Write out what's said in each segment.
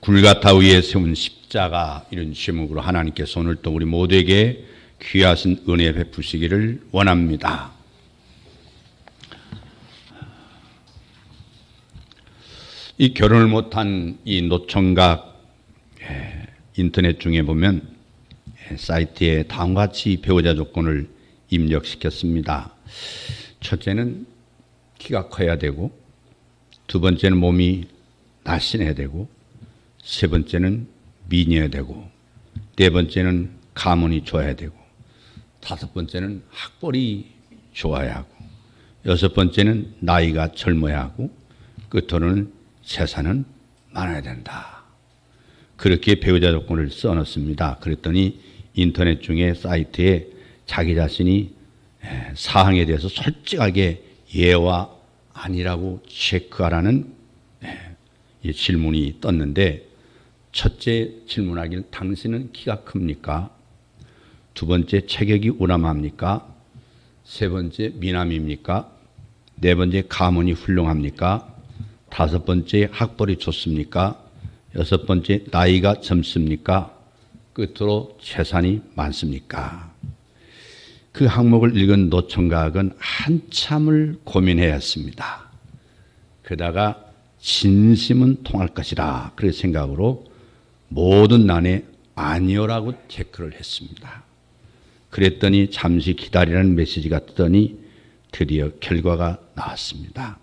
골고다 위에 세운 십자가, 이런 제목으로 하나님께서 오늘 또 우리 모두에게 귀하신 은혜 베푸시기를 원합니다. 이 결혼을 못한 이 노총각 인터넷 중에 보면 사이트에 다음과 같이 배우자 조건을 입력시켰습니다. 첫째는 키가 커야 되고, 두 번째는 몸이 날씬해야 되고, 세 번째는 미녀야 되고, 네 번째는 가문이 좋아야 되고, 다섯 번째는 학벌이 좋아야 하고, 여섯 번째는 나이가 젊어야 하고, 끝으로는 재산은 많아야 된다. 그렇게 배우자 조건을 써놨습니다. 그랬더니 인터넷 중에 사이트에 자기 자신이 사항에 대해서 솔직하게 예와 아니라고 체크하라는 질문이 떴는데, 첫째 질문하길 당신은 키가 큽니까? 두 번째 체격이 우람합니까? 세 번째 미남입니까? 네 번째 가문이 훌륭합니까? 다섯 번째 학벌이 좋습니까? 여섯 번째 나이가 젊습니까? 끝으로 재산이 많습니까? 그 항목을 읽은 노총각은 한참을 고민해야 했습니다. 그러다가 진심은 통할 것이라 그런 생각으로 모든 난에 아니요라고 체크를 했습니다. 그랬더니 잠시 기다리라는 메시지가 뜨더니 드디어 결과가 나왔습니다.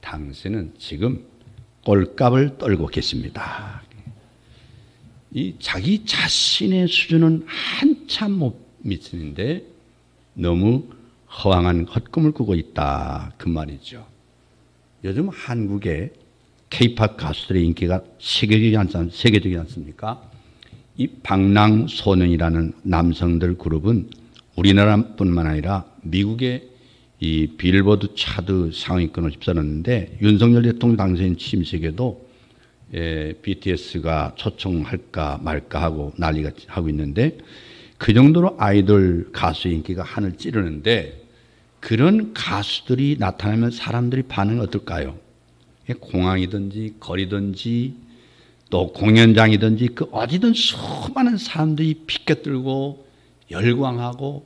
당신은 지금 꼴값을 떨고 계십니다. 이 자기 자신의 수준은 한참 못 미치는데 너무 허황한 헛꿈을 꾸고 있다, 그 말이죠. 요즘 한국의 K-팝 가수들의 인기가 세계적이지 않습니까? 이 방랑소년이라는 남성들 그룹은 우리나라뿐만 아니라 미국의 이 빌보드 차트 상위권을 휩쓸었는데, 윤석열 대통령 당선인 취임식에도 BTS가 초청할까 말까 하고 난리가 하고 있는데, 그 정도로 아이돌 가수 인기가 하늘 찌르는데, 그런 가수들이 나타나면 사람들이 반응이 어떨까요? 공항이든지 거리든지 또 공연장이든지 그 어디든 수많은 사람들이 피껴들고 열광하고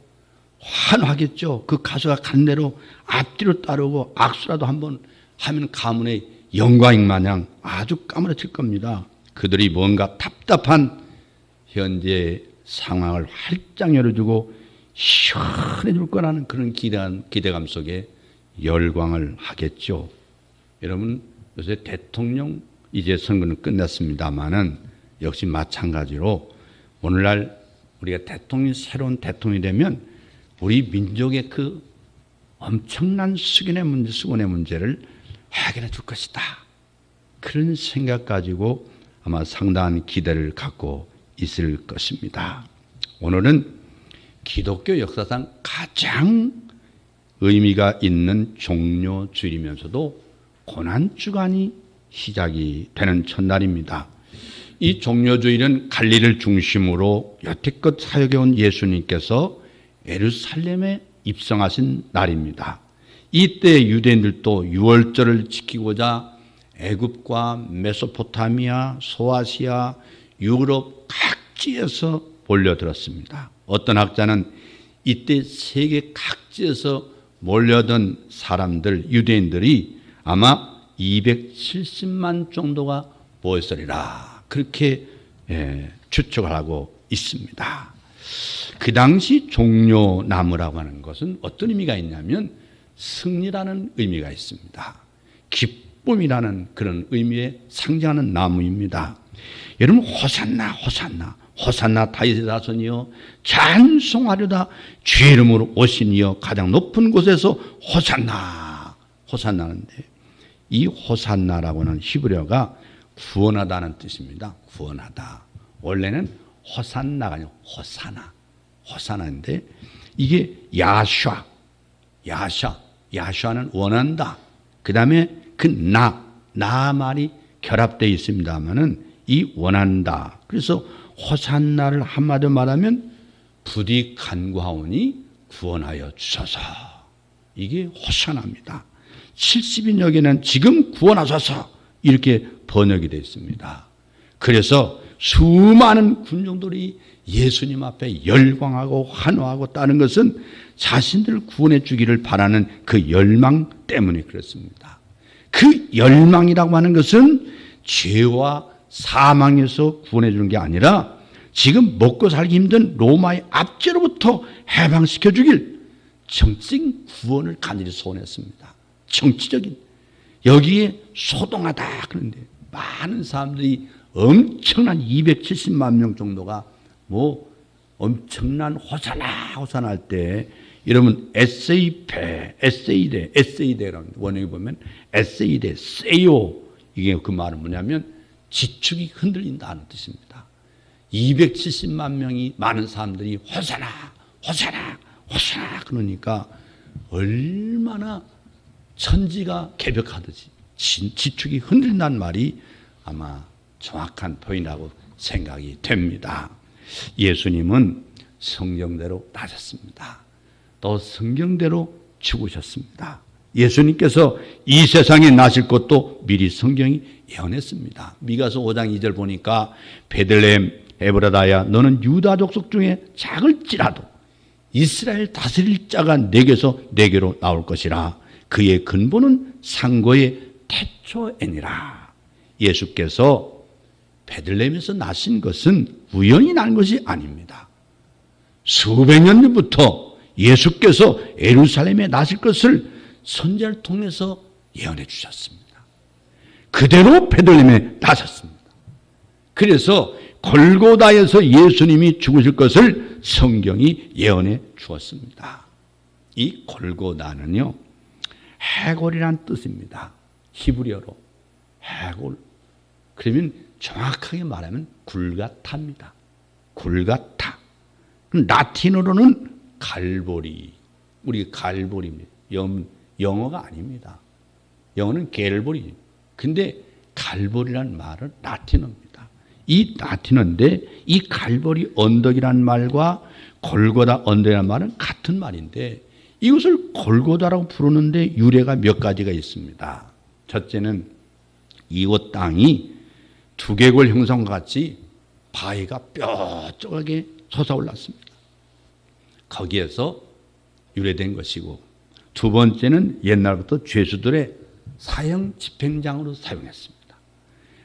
환호하겠죠. 그 가수가 간 대로 앞뒤로 따르고 악수라도 한번 하면 가문의 영광인 마냥 아주 까무러칠 겁니다. 그들이 뭔가 답답한 현재 상황을 활짝 열어주고 시원해질 거라는 그런 기대감 속에 열광을 하겠죠. 여러분, 요새 대통령 이제 선거는 끝났습니다만은 역시 마찬가지로 오늘날 우리가 새로운 대통령이 되면 우리 민족의 그 엄청난 수군의 문제를 해결해 줄 것이다. 그런 생각 가지고 아마 상당한 기대를 갖고 있을 것입니다. 오늘은 기독교 역사상 가장 의미가 있는 종료주일이면서도 고난주간이 시작이 되는 첫날입니다. 이 종료주일은 갈릴리를 중심으로 여태껏 사역해온 예수님께서 예루살렘에 입성하신 날입니다. 이때 유대인들도 유월절을 지키고자 애굽과 메소포타미아, 소아시아, 유럽 각지에서 몰려들었습니다. 어떤 학자는 이때 세계 각지에서 몰려든 사람들, 유대인들이 아마 270만 정도가 모였으리라, 그렇게 추측을 하고 있습니다. 그 당시 종려나무라고 하는 것은 어떤 의미가 있냐면 승리라는 의미가 있습니다. 기쁨이라는 그런 의미에 상징하는 나무입니다. 여러분, 호산나 호산나 호산나 다윗의 자손이여 찬송하려다 주의 이름으로 오신 이여 가장 높은 곳에서 호산나 호산나는데, 이 호산나라고는 히브리어가 구원하다는 뜻입니다. 구원하다. 원래는 호산나가 아니고 호사나인데 이게 야샤는 원한다. 그 다음에 그 나 말이 결합되어 있습니다만은 이 원한다. 그래서 호산나를 한마디로 말하면 부디 간구하오니 구원하여 주소서. 이게 호산나입니다. 70인역에는 지금 구원하소서 이렇게 번역이 되어 있습니다. 그래서 수많은 군중들이 예수님 앞에 열광하고 환호하고 따는 것은 자신들을 구원해 주기를 바라는 그 열망 때문에 그렇습니다. 그 열망이라고 하는 것은 죄와 사망에서 구원해 주는 게 아니라 지금 먹고 살기 힘든 로마의 압제로부터 해방시켜 주길 정치적인 구원을 간절히 소원했습니다. 정치적인. 여기에 소동하다 그런데 많은 사람들이 엄청난 270만 명 정도가 뭐 엄청난 호사나 할 때 여러분 에세이대라는 원어에 보면 에세이대 세요 이게 그 말은 뭐냐면 지축이 흔들린다는 뜻입니다. 270만 명이 많은 사람들이 호사나 그러니까 얼마나 천지가 개벽하듯이 지축이 흔들린다는 말이 아마 정확한 표현이라고 생각이 됩니다. 예수님은 성경대로 나셨습니다. 또 성경대로 죽으셨습니다. 예수님께서 이 세상에 나실 것도 미리 성경이 예언했습니다. 미가서 5장 2절 보니까 베들레헴 에브라다야 너는 유다 족속 중에 작을지라도 이스라엘 다스릴 자가 내게서 내게로 나올 것이라. 그의 근본은 상고의 태초에니라. 예수께서 베들레헴에서 나신 것은 우연히 난 것이 아닙니다. 수백 년 전부터 예수께서 예루살렘에 나실 것을 선지자를 통해서 예언해 주셨습니다. 그대로 베들레헴에 나셨습니다. 그래서 골고다에서 예수님이 죽으실 것을 성경이 예언해 주었습니다. 이 골고다는요, 해골이란 뜻입니다. 히브리어로 해골. 그러면 정확하게 말하면 굴가타입니다. 굴가타. 라틴어로는 갈보리. 우리 갈보리입니다. 영어가 아닙니다. 영어는 겔보리. 근데 갈보리란 말은 라틴어입니다. 이 라틴어인데 이 갈보리 언덕이란 말과 골고다 언덕이란 말은 같은 말인데 이것을 골고다라고 부르는데 유래가 몇 가지가 있습니다. 첫째는 이곳 땅이 두개골 형성과 같이 바위가 뾰족하게 솟아올랐습니다. 거기에서 유래된 것이고, 두 번째는 옛날부터 죄수들의 사형 집행장으로 사용했습니다.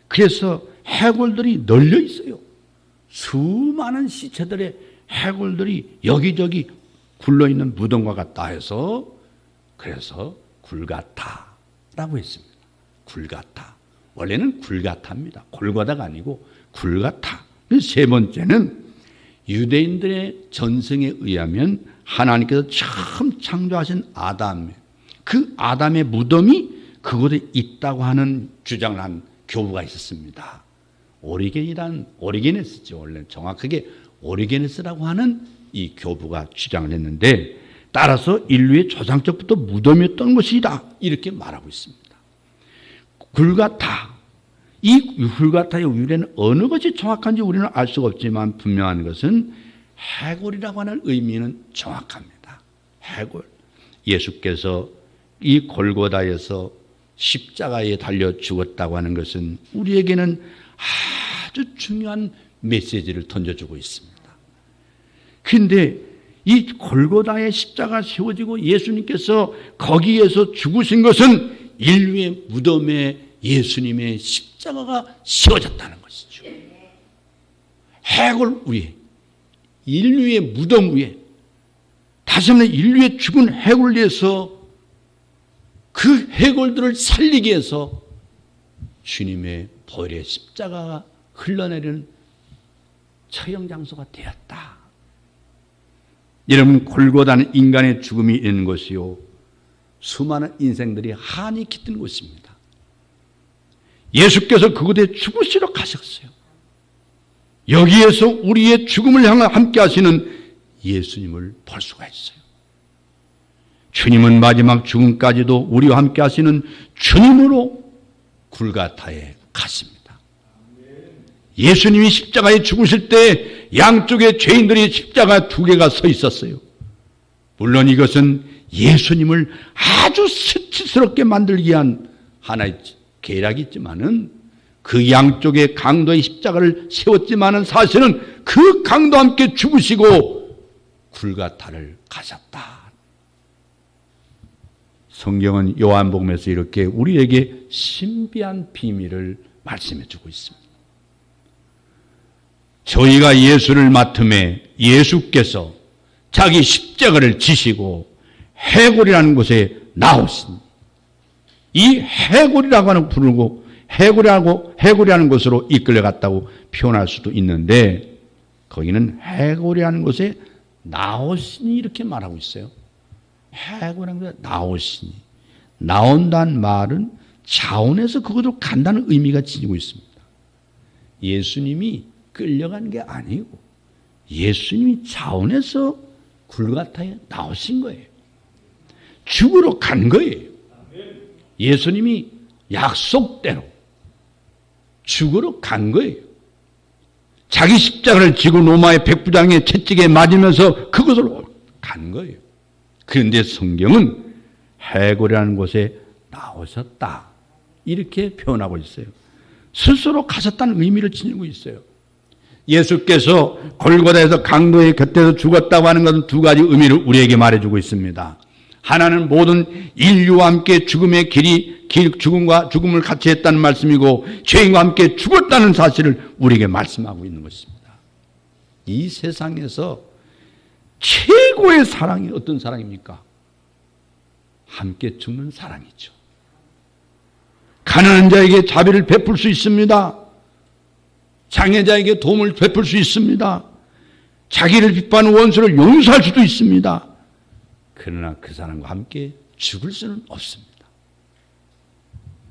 그래서 해골들이 널려 있어요. 수많은 시체들의 해골들이 여기저기 굴러있는 무덤과 같다 해서 그래서 굴가타라고 했습니다. 굴가타. 원래는 굴가타입니다. 골고다가 아니고 굴가타. 세 번째는 유대인들의 전승에 의하면 하나님께서 처음 창조하신 아담, 그 아담의 무덤이 그곳에 있다고 하는 주장을 한 교부가 있었습니다. 오리게네스죠. 원래 정확하게 오리게네스라고 하는 이 교부가 주장을 했는데, 따라서 인류의 조상적부터 무덤이었던 것이다 이렇게 말하고 있습니다. 굴가타. 이 굴가타의 유래는 어느 것이 정확한지 우리는 알 수가 없지만 분명한 것은 해골이라고 하는 의미는 정확합니다. 해골. 예수께서 이 골고다에서 십자가에 달려 죽었다고 하는 것은 우리에게는 아주 중요한 메시지를 던져주고 있습니다. 그런데 이 골고다에 십자가 세워지고 예수님께서 거기에서 죽으신 것은 인류의 무덤에 예수님의 십자가가 세워졌다는 것이죠. 해골 위에, 인류의 무덤 위에, 다시 한번 인류의 죽은 해골 위에서 그 해골들을 살리기 위해서 주님의 보혈의 십자가가 흘러내리는 처형 장소가 되었다. 여러분, 골고다는 인간의 죽음이 있는 것이요, 수많은 인생들이 한이 깃든 곳입니다. 예수께서 그곳에 죽으시러 가셨어요. 여기에서 우리의 죽음을 향해 함께 하시는 예수님을 볼 수가 있어요. 주님은 마지막 죽음까지도 우리와 함께 하시는 주님으로 골고다에 갔습니다. 예수님이 십자가에 죽으실 때 양쪽에 죄인들이 십자가 두 개가 서 있었어요. 물론 이것은 예수님을 아주 수치스럽게 만들기 위한 하나의 계략이 있지만은 그 양쪽에 강도의 십자가를 세웠지만은 사실은 그 강도와 함께 죽으시고 굴가타를 가셨다. 성경은 요한복음에서 이렇게 우리에게 신비한 비밀을 말씀해 주고 있습니다. 저희가 예수를 맡음에 예수께서 자기 십자가를 지시고 해골이라는 곳에 나오신, 이 해골이라고 하는 부르고 해골이라는 곳으로 이끌려갔다고 표현할 수도 있는데, 거기는 해골이라는 곳에 나오시니 이렇게 말하고 있어요. 해골이라는 곳에 나오시니, 나온다는 말은 자원에서 그것으로 간다는 의미가 지니고 있습니다. 예수님이 끌려간 게 아니고 예수님이 자원에서 굴가타에 나오신 거예요. 죽으러 간 거예요. 예수님이 약속대로 죽으러 간 거예요. 자기 십자가를 지고 로마의 백부장의 채찍에 맞으면서 그것으로 간 거예요. 그런데 성경은 해골이라는 곳에 나오셨다 이렇게 표현하고 있어요. 스스로 가셨다는 의미를 지니고 있어요. 예수께서 골고다에서 강도의 곁에서 죽었다고 하는 것은 두 가지 의미를 우리에게 말해주고 있습니다. 하나는 모든 인류와 함께 죽음과 죽음을 같이 했다는 말씀이고, 죄인과 함께 죽었다는 사실을 우리에게 말씀하고 있는 것입니다. 이 세상에서 최고의 사랑이 어떤 사랑입니까? 함께 죽는 사랑이죠. 가난한 자에게 자비를 베풀 수 있습니다. 장애자에게 도움을 베풀 수 있습니다. 자기를 비판하는 원수를 용서할 수도 있습니다. 그러나 그 사람과 함께 죽을 수는 없습니다.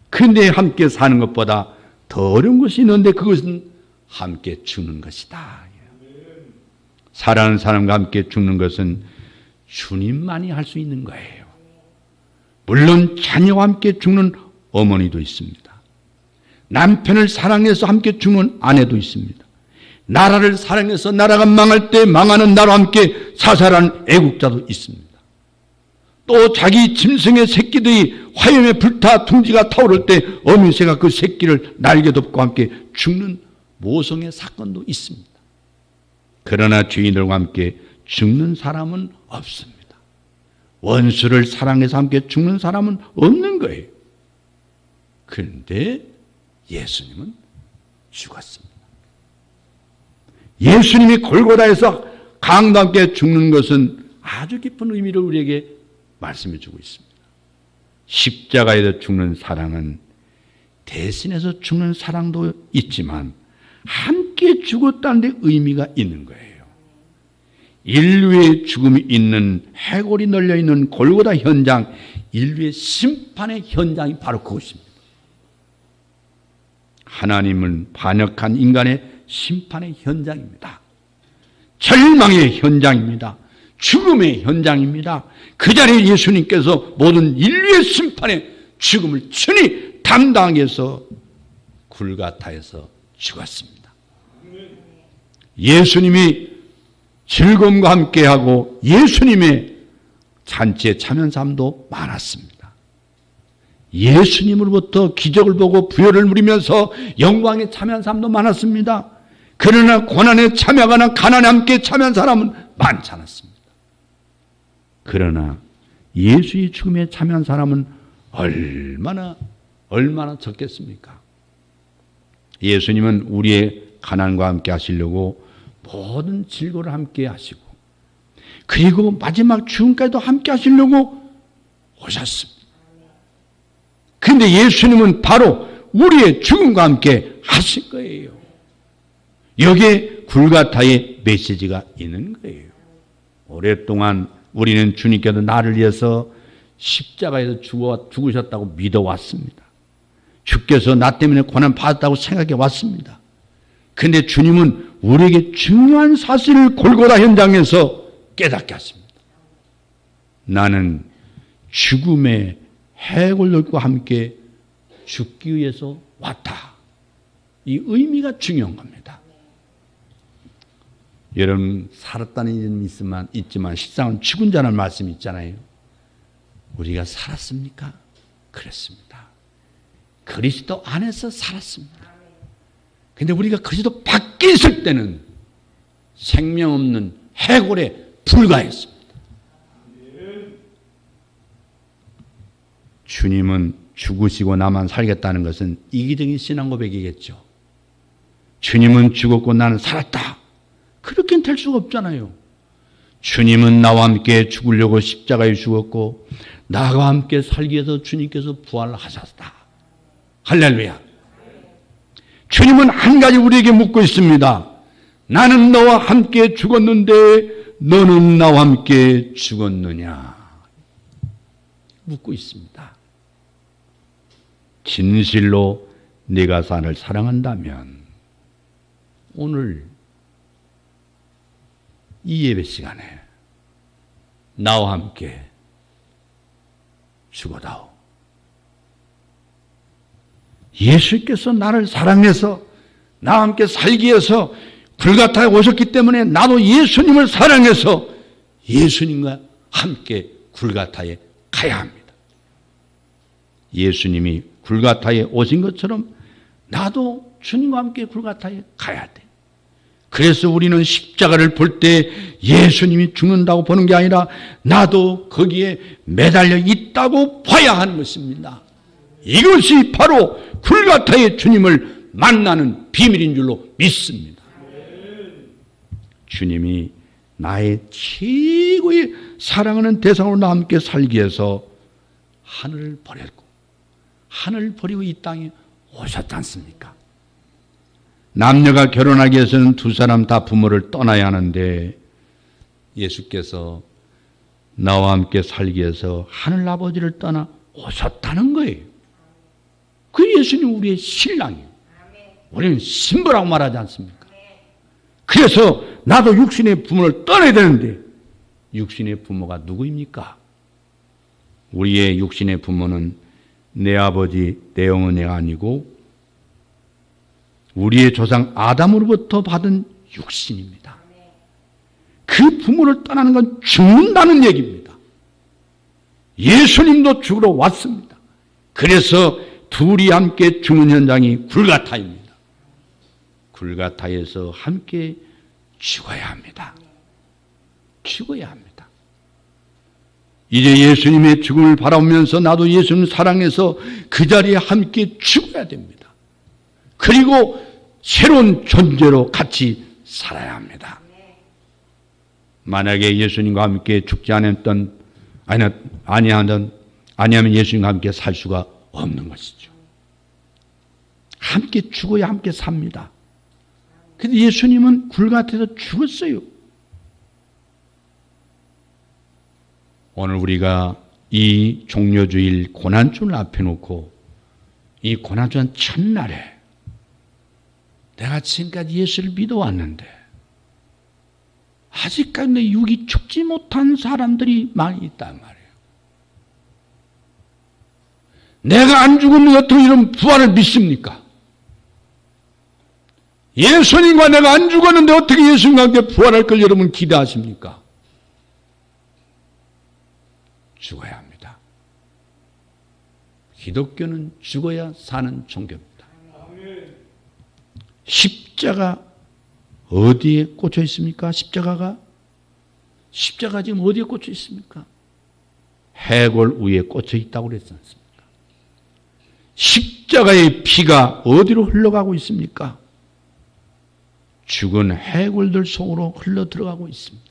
그런데 함께 사는 것보다 더 어려운 것이 있는데 그것은 함께 죽는 것이다. 사랑하는 사람과 함께 죽는 것은 주님만이 할 수 있는 거예요. 물론 자녀와 함께 죽는 어머니도 있습니다. 남편을 사랑해서 함께 죽는 아내도 있습니다. 나라를 사랑해서 나라가 망할 때 망하는 나라와 함께 사살하는 애국자도 있습니다. 또 자기 짐승의 새끼들이 화염에 불타 둥지가 타오를 때 어미새가 그 새끼를 날개 덮고 함께 죽는 모성의 사건도 있습니다. 그러나 죄인들과 함께 죽는 사람은 없습니다. 원수를 사랑해서 함께 죽는 사람은 없는 거예요. 그런데 예수님은 죽었습니다. 예수님이 골고다에서 강도와 함께 죽는 것은 아주 깊은 의미를 우리에게 말씀해 주고 있습니다. 십자가에서 죽는 사랑은 대신해서 죽는 사랑도 있지만 함께 죽었다는 데 의미가 있는 거예요. 인류의 죽음이 있는 해골이 널려있는 골고다 현장, 인류의 심판의 현장이 바로 그것입니다. 하나님은 반역한 인간의 심판의 현장입니다. 절망의 현장입니다. 죽음의 현장입니다. 그 자리에 예수님께서 모든 인류의 심판의 죽음을 친히 담당해서 굴가타에서 죽었습니다. 예수님이 즐거움과 함께하고 예수님의 잔치에 참여한 사람도 많았습니다. 예수님으로부터 기적을 보고 부여를 누리면서 영광에 참여한 사람도 많았습니다. 그러나 고난에 참여하거나 가난에 함께 참여한 사람은 많지 않았습니다. 그러나 예수의 죽음에 참여한 사람은 얼마나 적겠습니까? 예수님은 우리의 가난과 함께 하시려고 모든 질고를 함께 하시고, 그리고 마지막 죽음까지도 함께 하시려고 오셨습니다. 그런데 예수님은 바로 우리의 죽음과 함께 하실 거예요. 여기에 굴가타의 메시지가 있는 거예요. 오랫동안 우리는 주님께서 나를 위해서 십자가에서 죽으셨다고 믿어왔습니다. 주께서 나 때문에 고난 받았다고 생각해 왔습니다. 그런데 주님은 우리에게 중요한 사실을 골고다 현장에서 깨닫게 하십니다. 나는 죽음의 해골들과 함께 죽기 위해서 왔다. 이 의미가 중요한 겁니다. 여러분, 살았다는 이름이 있지만 실상은 죽은 자라는 말씀이 있잖아요. 우리가 살았습니까? 그렇습니다. 그리스도 안에서 살았습니다. 근데 우리가 그리스도 밖에 있을 때는 생명 없는 해골에 불과했습니다. 주님은 죽으시고 나만 살겠다는 것은 이기적인 신앙 고백이겠죠. 주님은 죽었고 나는 살았다. 그렇게는 될 수가 없잖아요. 주님은 나와 함께 죽으려고 십자가에 죽었고 나와 함께 살기 위해서 주님께서 부활하셨다. 할렐루야. 주님은 한 가지 우리에게 묻고 있습니다. 나는 너와 함께 죽었는데 너는 나와 함께 죽었느냐? 묻고 있습니다. 진실로 네가 나를 사랑한다면 오늘 이 예배 시간에 나와 함께 죽어다오. 예수께서 나를 사랑해서 나와 함께 살기 위해서 불가타에 오셨기 때문에 나도 예수님을 사랑해서 예수님과 함께 불가타에 가야 합니다. 예수님이 불가타에 오신 것처럼 나도 주님과 함께 불가타에 가야 돼. 그래서 우리는 십자가를 볼 때 예수님이 죽는다고 보는 게 아니라 나도 거기에 매달려 있다고 봐야 하는 것입니다. 이것이 바로 불가타의 주님을 만나는 비밀인 줄로 믿습니다. 주님이 나의 최고의 사랑하는 대상으로 나와 함께 살기 위해서 하늘을 버렸고 하늘을 버리고 이 땅에 오셨지 않습니까? 남녀가 결혼하기 위해서는 두 사람 다 부모를 떠나야 하는데 예수께서 나와 함께 살기 위해서 하늘 아버지를 떠나 오셨다는 거예요. 그 예수님 우리의 신랑이에요. 우리는 신부라고 말하지 않습니까? 그래서 나도 육신의 부모를 떠나야 되는데 육신의 부모가 누구입니까? 우리의 육신의 부모는 내 아버지, 내 어머니가 아니고 우리의 조상 아담으로부터 받은 육신입니다. 그 부모를 떠나는 건 죽는다는 얘기입니다. 예수님도 죽으러 왔습니다. 그래서 둘이 함께 죽는 현장이 골고타입니다. 골고타에서 함께 죽어야 합니다. 죽어야 합니다. 이제 예수님의 죽음을 바라보면서 나도 예수님을 사랑해서 그 자리에 함께 죽어야 됩니다. 그리고 새로운 존재로 같이 살아야 합니다. 만약에 예수님과 함께 죽지 아니하면 예수님과 함께 살 수가 없는 것이죠. 함께 죽어야 함께 삽니다. 그런데 예수님은 골고타에서 죽었어요. 오늘 우리가 이 종려주일 고난주를 앞에 놓고 이 고난주한 첫날에 내가 지금까지 예수를 믿어왔는데 아직까지 내 육이 죽지 못한 사람들이 많이 있단 말이에요. 내가 안 죽으면 어떻게 이런 부활을 믿습니까? 예수님과 내가 안 죽었는데 어떻게 예수님과 함께 부활할 걸 여러분 기대하십니까? 죽어야 합니다. 기독교는 죽어야 사는 종교입니다. 십자가 어디에 꽂혀 있습니까? 십자가 지금 어디에 꽂혀 있습니까? 해골 위에 꽂혀 있다고 그랬지 않습니까? 십자가의 피가 어디로 흘러가고 있습니까? 죽은 해골들 속으로 흘러 들어가고 있습니다.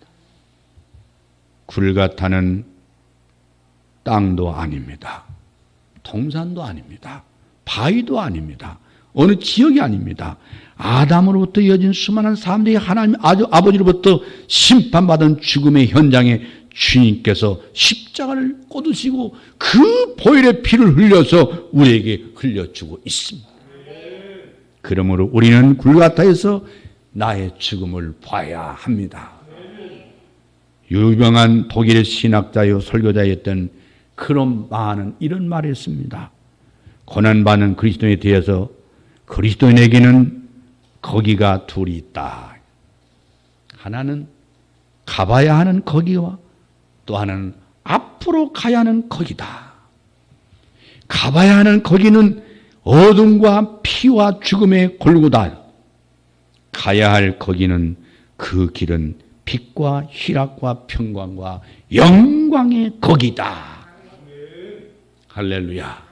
골고타는 땅도 아닙니다. 동산도 아닙니다. 바위도 아닙니다. 어느 지역이 아닙니다. 아담으로부터 이어진 수많은 사람들이 하나님 아버지로부터 심판받은 죽음의 현장에 주님께서 십자가를 꽂으시고 그 보혈의 피를 흘려서 우리에게 흘려주고 있습니다. 그러므로 우리는 골고타에서 나의 죽음을 봐야 합니다. 유명한 독일의 신학자요 설교자였던 크롬바하는 이런 말을 했습니다. 고난받는 그리스도인에 대해서 그리스도인에게는 거기가 둘이 있다. 하나는 가봐야 하는 거기와 또 하나는 앞으로 가야 하는 거기다. 가봐야 하는 거기는 어둠과 피와 죽음의 골고다. 가야 할 거기는 그 길은 빛과 희락과 평강과 영광의 거기다. 할렐루야.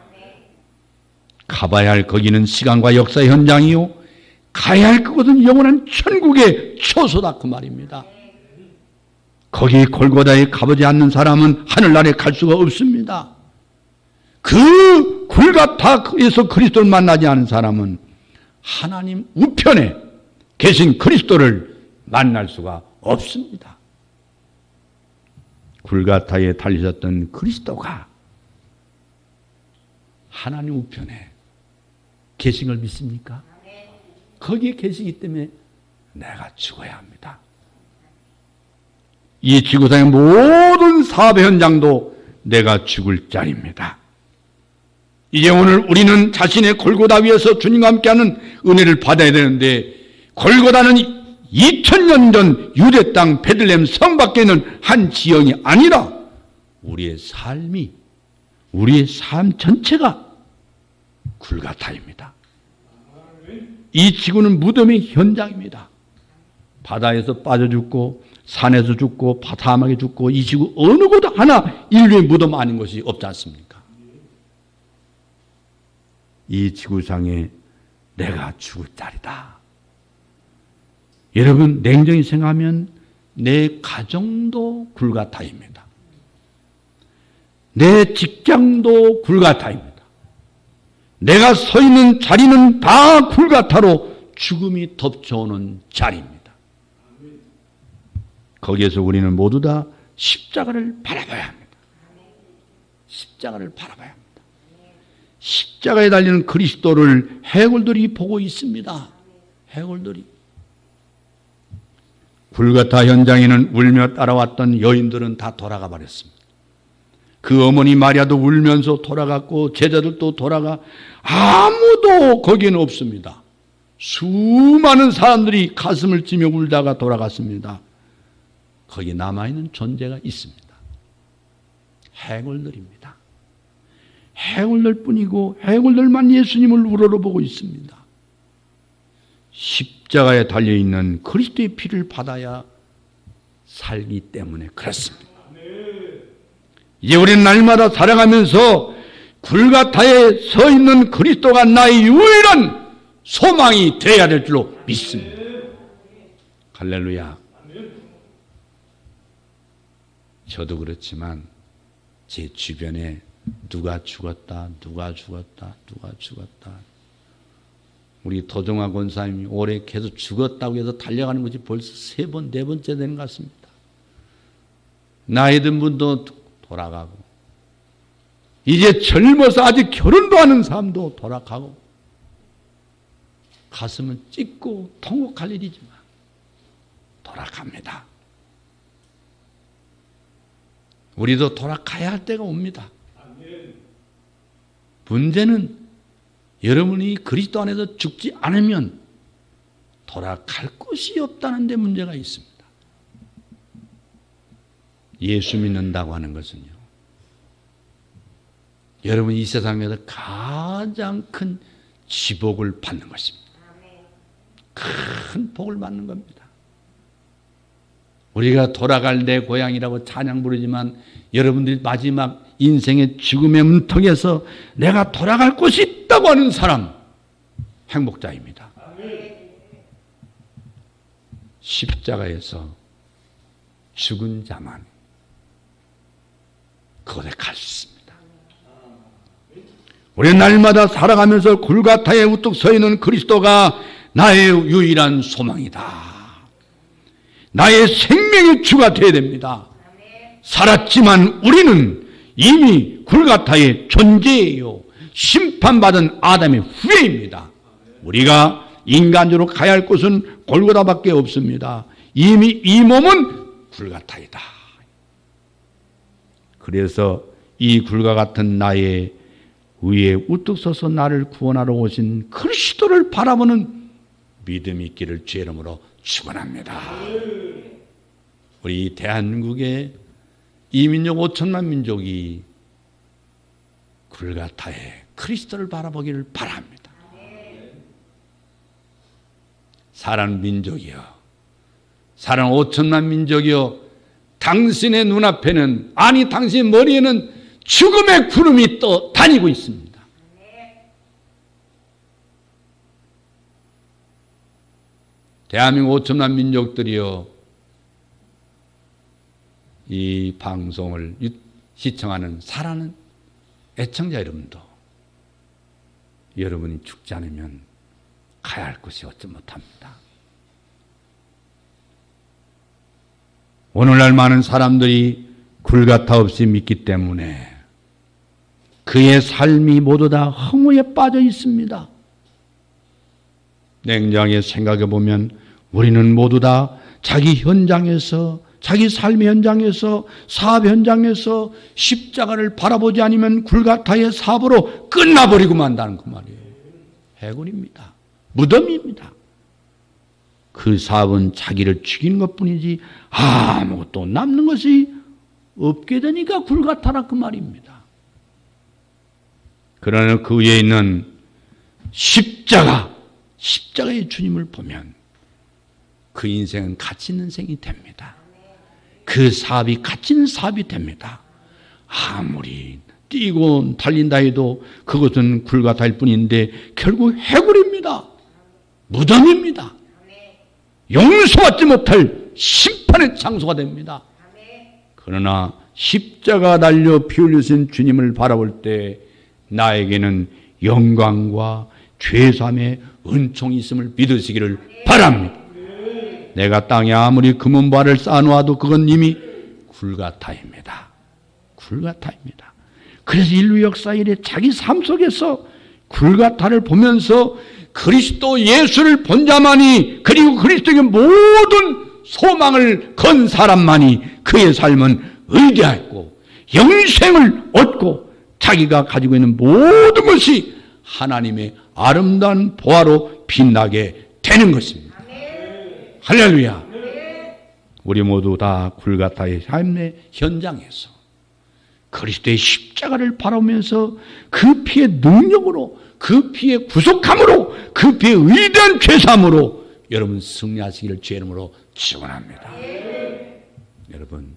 가봐야 할 거기는 시간과 역사의 현장이요, 가야 할 그곳은 영원한 천국의 처소다, 그 말입니다. 거기 골고다에 가보지 않는 사람은 하늘나라에 갈 수가 없습니다. 그 골고다에서 그리스도를 만나지 않은 사람은 하나님 우편에 계신 그리스도를 만날 수가 없습니다. 골고다에 달리셨던 그리스도가 하나님 우편에 계신 걸 믿습니까? 거기에 계시기 때문에 내가 죽어야 합니다. 이 지구상의 모든 사업의 현장도 내가 죽을 자리입니다. 이제 오늘 우리는 자신의 골고다 위에서 주님과 함께하는 은혜를 받아야 되는데, 골고다는 2000년 전 유대 땅 베들레헴 성 밖에 있는 한 지형이 아니라 우리의 삶이, 우리의 삶 전체가 골고다입니다. 이 지구는 무덤의 현장입니다. 바다에서 빠져 죽고 산에서 죽고 사막에 죽고 이 지구 어느 곳 하나 인류의 무덤 아닌 것이 없지 않습니까? 이 지구상에 내가 죽을 자리다. 여러분, 냉정히 생각하면 내 가정도 골고다입니다. 내 직장도 골고다입니다. 내가 서 있는 자리는 다 골고다로 죽음이 덮쳐오는 자리입니다. 거기에서 우리는 모두 다 십자가를 바라봐야 합니다. 십자가를 바라봐야 합니다. 십자가에 달리는 그리스도를 해골들이 보고 있습니다. 해골들이. 골고다 현장에는 울며 따라왔던 여인들은 다 돌아가 버렸습니다. 그 어머니 마리아도 울면서 돌아갔고 제자들도 돌아가, 아무도 거기에는 없습니다. 수많은 사람들이 가슴을 찌며 울다가 돌아갔습니다. 거기 남아있는 존재가 있습니다. 해골들입니다. 해골들 뿐이고 해골들만 예수님을 우러러보고 있습니다. 십자가에 달려있는 그리스도의 피를 받아야 살기 때문에 그렇습니다. 이제 우리는 날마다 살아가면서 골고다에 서 있는 그리스도가 나의 유일한 소망이 되어야 될 줄로 믿습니다. 할렐루야. 저도 그렇지만 제 주변에 누가 죽었다, 누가 죽었다, 누가 죽었다. 우리 도종화 권사님이 올해 계속 죽었다고 해서 달려가는 것이 벌써 3번, 4번째 되는 것 같습니다. 나이 든 분도 돌아가고, 이제 젊어서 아직 결혼도 하는 사람도 돌아가고, 가슴은 찢고 통곡할 일이지만 돌아갑니다. 우리도 돌아가야 할 때가 옵니다. 문제는 여러분이 그리스도 안에서 죽지 않으면 돌아갈 곳이 없다는 데 문제가 있습니다. 예수 믿는다고 하는 것은요, 여러분 이 세상에서 가장 큰 지복을 받는 것입니다. 큰 복을 받는 겁니다. 우리가 돌아갈 내 고향이라고 찬양 부르지만 여러분들이 마지막 인생의 죽음의 문턱에서 내가 돌아갈 곳이 있다고 하는 사람, 행복자입니다. 십자가에서 죽은 자만 그곳에 갈 수 있습니다. 우리는 날마다 살아가면서 골고다에 우뚝 서 있는 그리스도가 나의 유일한 소망이다. 나의 생명의 주가 되어야 됩니다. 살았지만 우리는 이미 골고다에 존재해요. 심판받은 아담의 후예입니다. 우리가 인간적으로 가야 할 곳은 골고다밖에 없습니다. 이미 이 몸은 골고다이다. 그래서 이 굴과 같은 나의 위에 우뚝 서서 나를 구원하러 오신 그리스도를 바라보는 믿음이 있기를 주의 이름으로 축원합니다. 우리 대한민국의 이민족 5천만 민족이 골고다에 그리스도를 바라보기를 바랍니다. 사랑 민족이여, 사랑 5천만 민족이여, 당신의 눈앞에는, 아니 당신의 머리에는 죽음의 구름이 떠 다니고 있습니다. 대한민국 5천만 민족들이여, 이 방송을 시청하는 사랑하는 애청자 여러분도, 여러분이 죽지 않으면 가야 할 곳이 얻지 못합니다. 오늘날 많은 사람들이 굴가타 없이 믿기 때문에 그의 삶이 모두 다 허무에 빠져 있습니다. 냉정하게 생각해 보면 우리는 모두 다 자기 현장에서, 자기 삶의 현장에서, 사업 현장에서 십자가를 바라보지 않으면 굴가타의 사업으로 끝나버리고 만다는 그 말이에요. 해군입니다. 무덤입니다. 그 사업은 자기를 죽이는 것뿐이지 아무것도 남는 것이 없게 되니까 굴가타라 그 말입니다. 그러나 그 위에 있는 십자가의 주님을 보면 그 인생은 가치 있는 인생이 됩니다. 그 사업이 가치 있는 사업이 됩니다. 아무리 뛰고 달린다 해도 그것은 굴가타일 뿐인데 결국 해골입니다. 무덤입니다. 용서받지 못할 심판의 장소가 됩니다. 그러나 십자가 달려 피 흘리신 주님을 바라볼 때 나에게는 영광과 죄사함의 은총이 있음을 믿으시기를 바랍니다. 내가 땅에 아무리 금은발을 쌓아놓아도 그건 이미 굴가타입니다. 굴가타입니다. 그래서 인류 역사 이래 자기 삶 속에서 굴가타를 보면서 그리스도 예수를 본 자만이, 그리고 그리스도에게 모든 소망을 건 사람만이 그의 삶은 의지하였고 영생을 얻고 자기가 가지고 있는 모든 것이 하나님의 아름다운 보화로 빛나게 되는 것입니다. 할렐루야. 우리 모두 다 굴가타의 삶의 현장에서 그리스도의 십자가를 바라보면서 그 피의 능력으로, 그 피의 구속함으로, 그 피의 위대한 죄사함으로 여러분 승리하시기를 주의 이름으로 축원합니다. 여러분,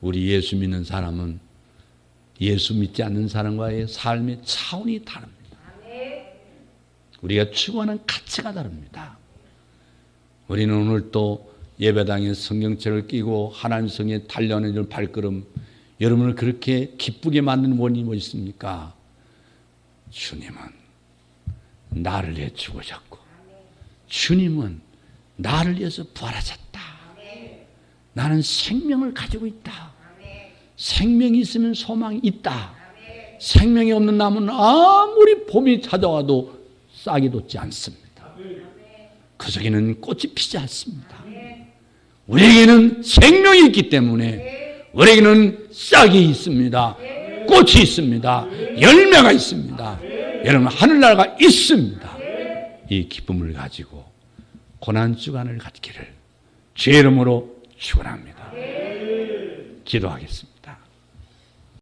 우리 예수 믿는 사람은 예수 믿지 않는 사람과의 삶의 차원이 다릅니다. 우리가 추구하는 가치가 다릅니다. 우리는 오늘 또 예배당에 성경책을 끼고 하나님 성에 달려가는 발걸음, 여러분을 그렇게 기쁘게 만드는 원인이 뭐 있습니까? 주님은 나를 위해 죽으셨고 주님은 나를 위해서 부활하셨다. 나는 생명을 가지고 있다. 생명이 있으면 소망이 있다. 생명이 없는 나무는 아무리 봄이 찾아와도 싹이 돋지 않습니다. 그 속에는 꽃이 피지 않습니다. 우리에게는 생명이 있기 때문에 우리에게는 싹이 있습니다. 꽃이 있습니다. 열매가 있습니다. 여러분, 하늘나라가 있습니다. 이 기쁨을 가지고 고난주간을 갖기를 주의 이름으로 축원합니다. 기도하겠습니다.